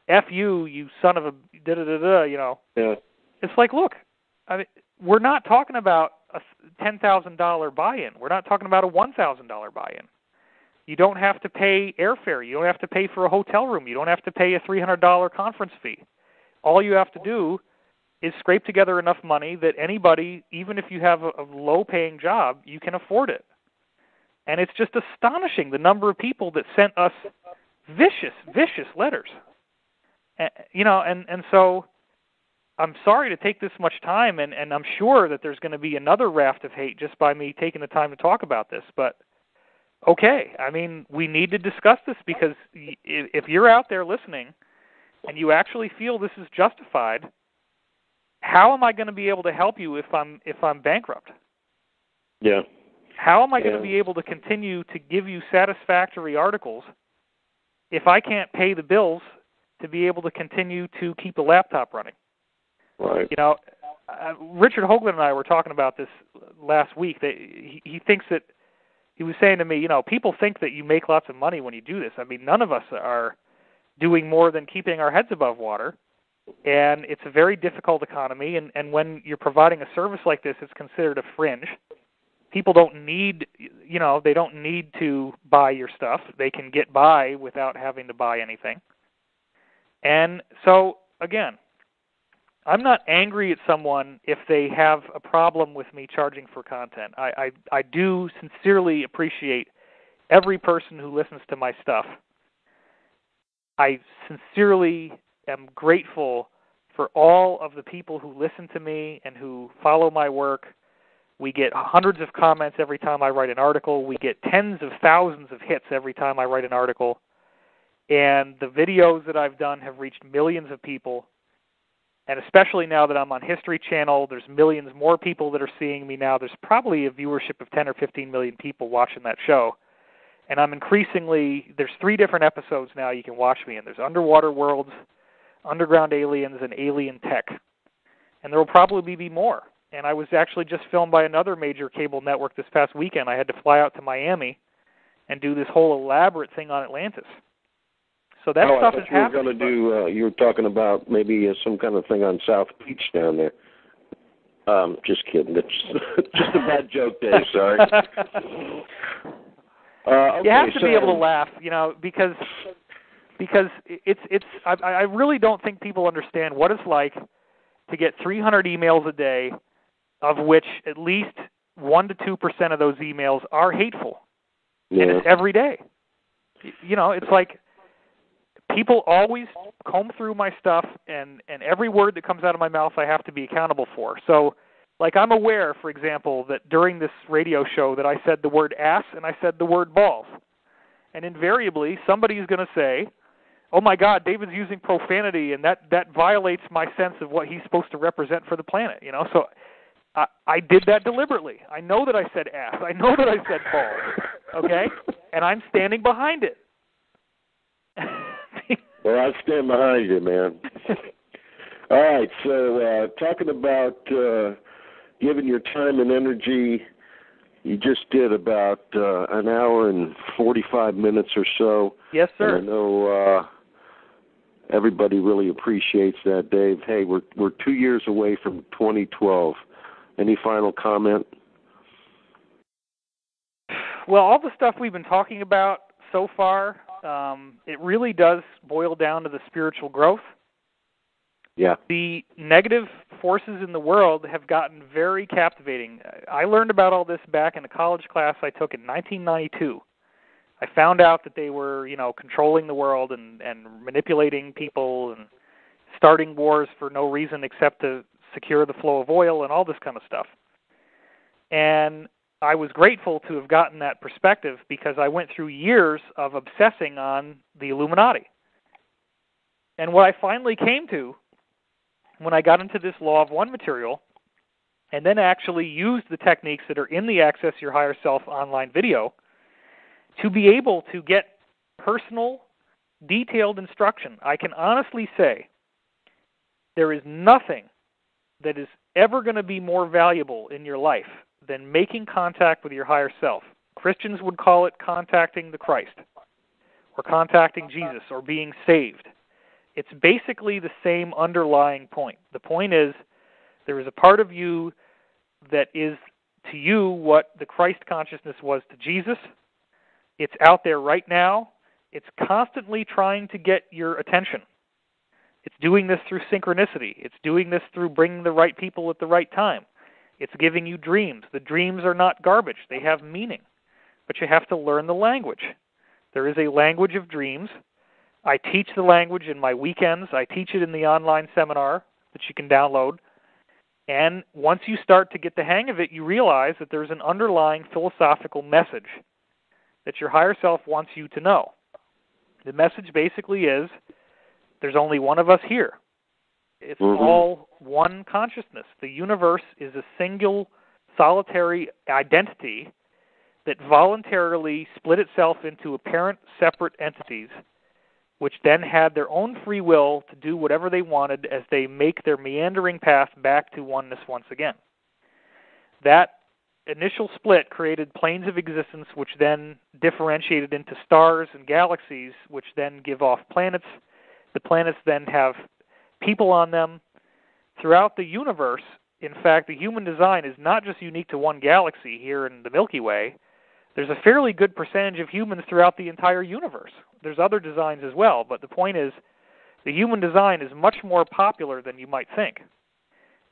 F you son of a da-da-da-da, you know. Yeah. It's like, look, I mean, we're not talking about a $10,000 buy-in. We're not talking about a $1,000 buy-in. You don't have to pay airfare. You don't have to pay for a hotel room. You don't have to pay a $300 conference fee. All you have to do is scrape together enough money that anybody, even if you have a low-paying job, you can afford it. And it's just astonishing the number of people that sent us vicious letters. You know, and so I'm sorry to take this much time, and I'm sure that there's going to be another raft of hate just by me taking the time to talk about this, but okay, I mean, we need to discuss this, because if you're out there listening and you actually feel this is justified, how am I going to be able to help you if I'm bankrupt? Yeah. How am I going to be able to continue to give you satisfactory articles if I can't pay the bills to be able to continue to keep the laptop running? Right. You know, Richard Hoagland and I were talking about this last week. He thinks that, he was saying to me, you know, people think that you make lots of money when you do this. I mean, none of us are doing more than keeping our heads above water, and it's a very difficult economy, and when you're providing a service like this, it's considered a fringe. People don't need, you know, they don't need to buy your stuff. They can get by without having to buy anything. And so, again, I'm not angry at someone if they have a problem with me charging for content. I do sincerely appreciate every person who listens to my stuff. I sincerely am grateful for all of the people who listen to me and who follow my work. We get hundreds of comments every time I write an article. We get tens of thousands of hits every time I write an article. And the videos that I've done have reached millions of people. And especially now that I'm on History Channel, there's millions more people that are seeing me now. There's probably a viewership of 10 or 15 million people watching that show. And I'm increasingly, there's 3 different episodes now you can watch me in. There's Underwater Worlds, Underground Aliens, and Alien Tech. And there will probably be more. And I was actually just filmed by another major cable network this past weekend. I had to fly out to Miami and do this whole elaborate thing on Atlantis. So that stuff is happening. You were going to do, you were talking about maybe some kind of thing on South Beach down there. Just kidding. It's just a bad joke, Dave. Sorry. Okay, you have to be able to laugh, you know, because it's. I really don't think people understand what it's like to get 300 emails a day, of which at least 1 to 2% of those emails are hateful, and it's every day. You know, it's like, people always comb through my stuff, and every word that comes out of my mouth I have to be accountable for. So, like, I'm aware, for example, that during this radio show that I said the word ass and I said the word balls. And invariably, somebody's going to say, oh my God, David's using profanity, and that violates my sense of what he's supposed to represent for the planet, you know? So I did that deliberately. I know that I said ass. I know that I said balls, okay? And I'm standing behind it. Well, I stand behind you, man. All right, so talking about giving your time and energy, you just did about an hour and 45 minutes or so. Yes, sir. And I know everybody really appreciates that, Dave. Hey, we're 2 years away from 2012. Any final comment? Well, all the stuff we've been talking about so far, it really does boil down to the spiritual growth. Yeah. The negative forces in the world have gotten very captivating. I learned about all this back in a college class I took in 1992. I found out that they were, you know, controlling the world and manipulating people and starting wars for no reason except to secure the flow of oil and all this kind of stuff. And I was grateful to have gotten that perspective because I went through years of obsessing on the Illuminati. And what I finally came to when I got into this Law of One material and then actually used the techniques that are in the Access Your Higher Self online video to be able to get personal, detailed instruction, I can honestly say there is nothing that is ever going to be more valuable in your life than making contact with your higher self. Christians would call it contacting the Christ or contacting Jesus or being saved. It's basically the same underlying point. The point is, there is a part of you that is to you what the Christ consciousness was to Jesus. It's out there right now. It's constantly trying to get your attention. It's doing this through synchronicity. It's doing this through bringing the right people at the right time. It's giving you dreams. The dreams are not garbage. They have meaning. But you have to learn the language. There is a language of dreams. I teach the language in my weekends. I teach it in the online seminar that you can download. And once you start to get the hang of it, you realize that there's an underlying philosophical message that your higher self wants you to know. The message basically is, there's only one of us here. It's all one consciousness. The universe is a single, solitary identity that voluntarily split itself into apparent separate entities, which then had their own free will to do whatever they wanted as they make their meandering path back to oneness once again. That initial split created planes of existence, which then differentiated into stars and galaxies, which then give off planets. The planets then have people on them. Throughout the universe, in fact, the human design is not just unique to one galaxy here in the Milky Way. There's a fairly good percentage of humans throughout the entire universe. There's other designs as well, but the point is, the human design is much more popular than you might think.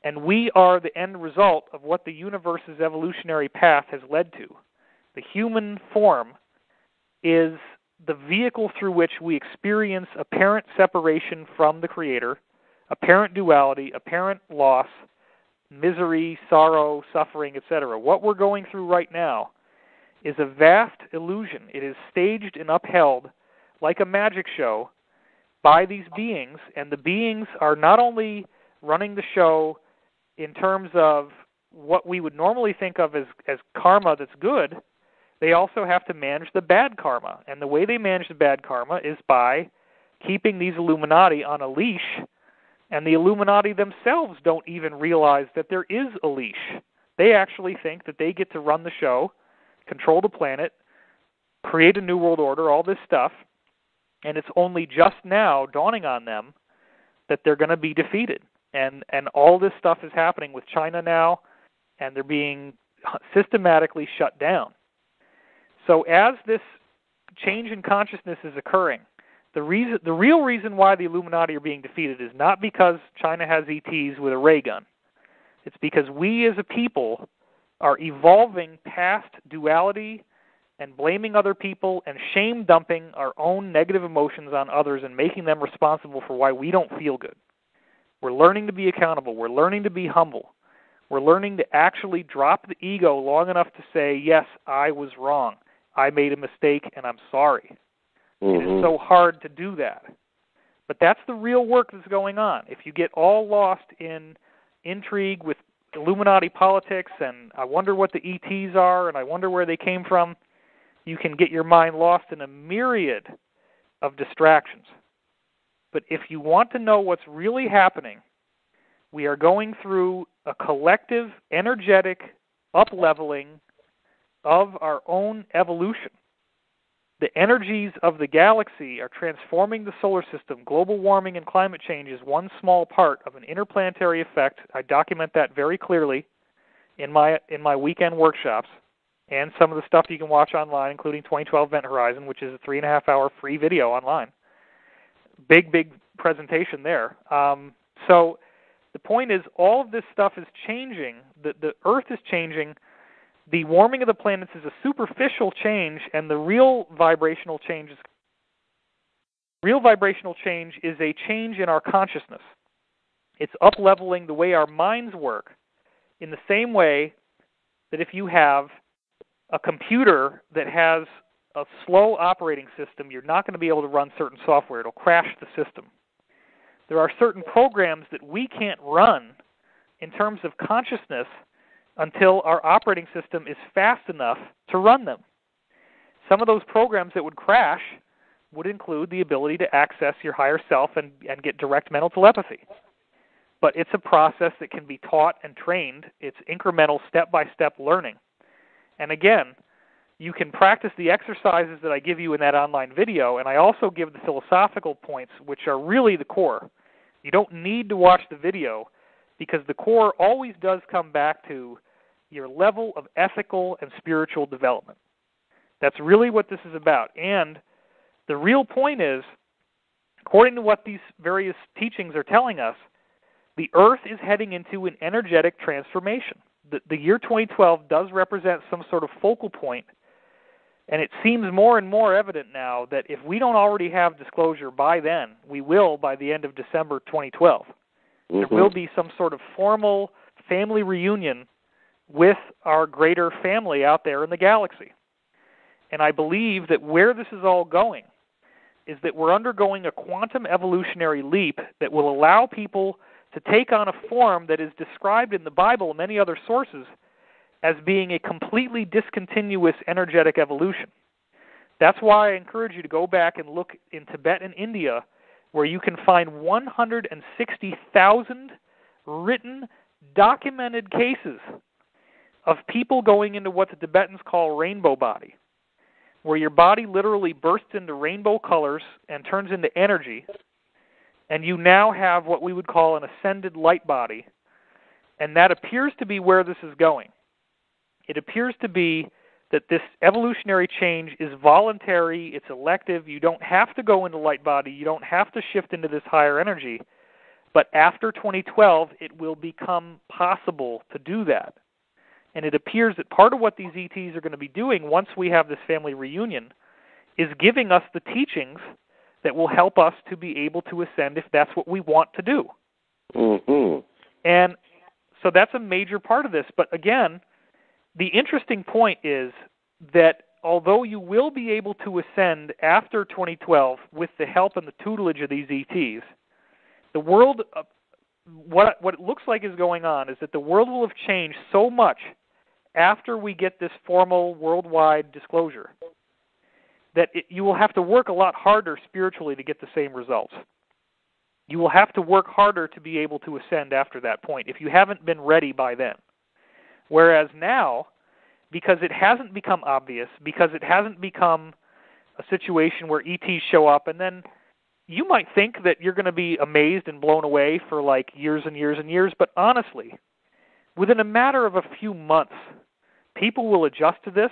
And we are the end result of what the universe's evolutionary path has led to. The human form is the vehicle through which we experience apparent separation from the Creator, apparent duality, apparent loss, misery, sorrow, suffering, etc. What we're going through right now is a vast illusion. It is staged and upheld like a magic show by these beings, and the beings are not only running the show in terms of what we would normally think of as karma that's good, they also have to manage the bad karma. And the way they manage the bad karma is by keeping these Illuminati on a leash, and the Illuminati themselves don't even realize that there is a leash. They actually think that they get to run the show, control the planet, create a new world order, all this stuff, and it's only just now dawning on them that they're going to be defeated. And all this stuff is happening with China now, and they're being systematically shut down. So as this change in consciousness is occurring, the real reason why the Illuminati are being defeated is not because China has ETs with a ray gun. It's because we as a people are evolving past duality and blaming other people and shame-dumping our own negative emotions on others and making them responsible for why we don't feel good. We're learning to be accountable. We're learning to be humble. We're learning to actually drop the ego long enough to say, yes, I was wrong. I made a mistake, and I'm sorry. It is so hard to do that. But that's the real work that's going on. If you get all lost in intrigue with Illuminati politics, and I wonder what the ETs are, and I wonder where they came from, you can get your mind lost in a myriad of distractions. But if you want to know what's really happening, we are going through a collective, energetic up-leveling of our own evolution. The energies of the galaxy are transforming the solar system. Global warming and climate change is one small part of an interplanetary effect. I document that very clearly in my weekend workshops and some of the stuff you can watch online, including 2012 Event Horizon, which is a 3.5-hour free video online. Big presentation there. So the point is, all of this stuff is changing. The Earth is changing. The warming of the planets is a superficial change, and the real vibrational change is a change in our consciousness. It's up-leveling the way our minds work, in the same way that if you have a computer that has a slow operating system, you're not going to be able to run certain software. It'll crash the system. There are certain programs that we can't run in terms of consciousness until our operating system is fast enough to run them. Some of those programs that would crash would include the ability to access your higher self and get direct mental telepathy. But it's a process that can be taught and trained. It's incremental, step-by-step learning. And again, You can practice the exercises that I give you in that online video, and I also give the philosophical points, which are really the core. You don't need to watch the video, because the core always does come back to your level of ethical and spiritual development. That's really what this is about. And the real point is, according to what these various teachings are telling us, the Earth is heading into an energetic transformation. The year 2012 does represent some sort of focal point, and it seems more and more evident now that if we don't already have disclosure by then, we will by the end of December 2012. There will be some sort of formal family reunion with our greater family out there in the galaxy. And I believe that where this is all going is that we're undergoing a quantum evolutionary leap that will allow people to take on a form that is described in the Bible and many other sources as being a completely discontinuous energetic evolution. That's why I encourage you to go back and look in Tibet and India, where you can find 160,000 written, documented cases of people going into what the Tibetans call rainbow body, where your body literally bursts into rainbow colors and turns into energy, and you now have what we would call an ascended light body, and that appears to be where this is going. It appears to be that this evolutionary change is voluntary, it's elective, you don't have to go into light body, you don't have to shift into this higher energy, but after 2012, it will become possible to do that. And it appears that part of what these ETs are going to be doing once we have this family reunion is giving us the teachings that will help us to be able to ascend if that's what we want to do. And so that's a major part of this. But again, the interesting point is that although you will be able to ascend after 2012 with the help and the tutelage of these ETs, the world, what it looks like is going on is that the world will have changed so much after we get this formal worldwide disclosure that you will have to work a lot harder spiritually to get the same results. You will have to work harder to be able to ascend after that point if you haven't been ready by then. Whereas now, because it hasn't become obvious, because it hasn't become a situation where ETs show up and then you might think that you're going to be amazed and blown away for like years and years and years, but honestly, within a matter of a few months, people will adjust to this.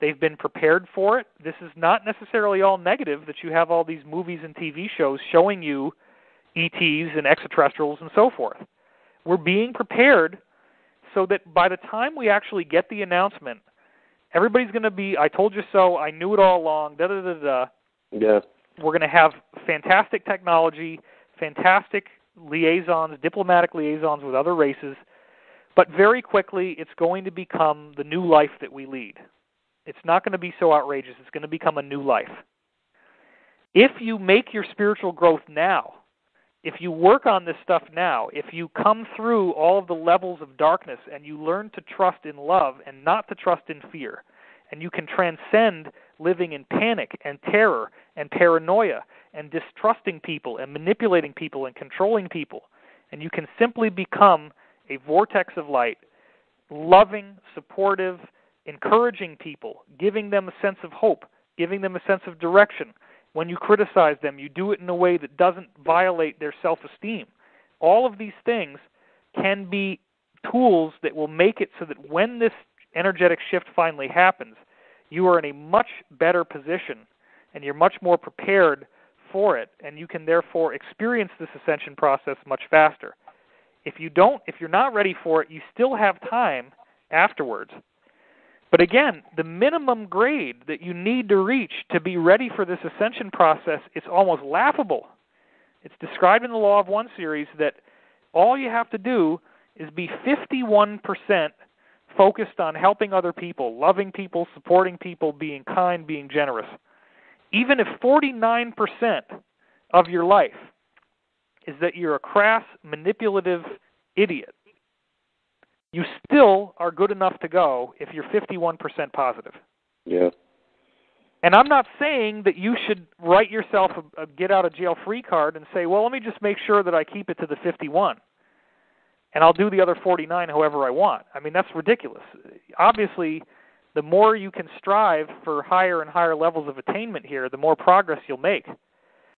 They've been prepared for it. This is not necessarily all negative that you have all these movies and TV shows showing you ETs and extraterrestrials and so forth. We're being prepared so that by the time we actually get the announcement, everybody's going to be, I told you so, I knew it all along, da-da-da-da. Yeah. We're going to have fantastic technology, fantastic liaisons, diplomatic liaisons with other races, but very quickly it's going to become the new life that we lead. It's not going to be so outrageous. It's going to become a new life. If you make your spiritual growth now, if you work on this stuff now, if you come through all of the levels of darkness and you learn to trust in love and not to trust in fear, and you can transcend living in panic and terror and paranoia and distrusting people and manipulating people and controlling people, and you can simply become a vortex of light, loving, supportive, encouraging people, giving them a sense of hope, giving them a sense of direction. When you criticize them, you do it in a way that doesn't violate their self-esteem. All of these things can be tools that will make it so that when this energetic shift finally happens, you are in a much better position and you're much more prepared for it, and you can therefore experience this ascension process much faster. If you're not ready for it, you still have time afterwards. But again, the minimum grade that you need to reach to be ready for this ascension process is almost laughable. It's described in the Law of One series that all you have to do is be 51% focused on helping other people, loving people, supporting people, being kind, being generous. Even if 49% of your life is that you're a crass, manipulative idiot, you still are good enough to go if you're 51% positive. Yeah. And I'm not saying that you should write yourself a get-out-of-jail-free card and say, well, let me just make sure that I keep it to the 51, and I'll do the other 49 however I want. I mean, that's ridiculous. Obviously, the more you can strive for higher and higher levels of attainment here, the more progress you'll make.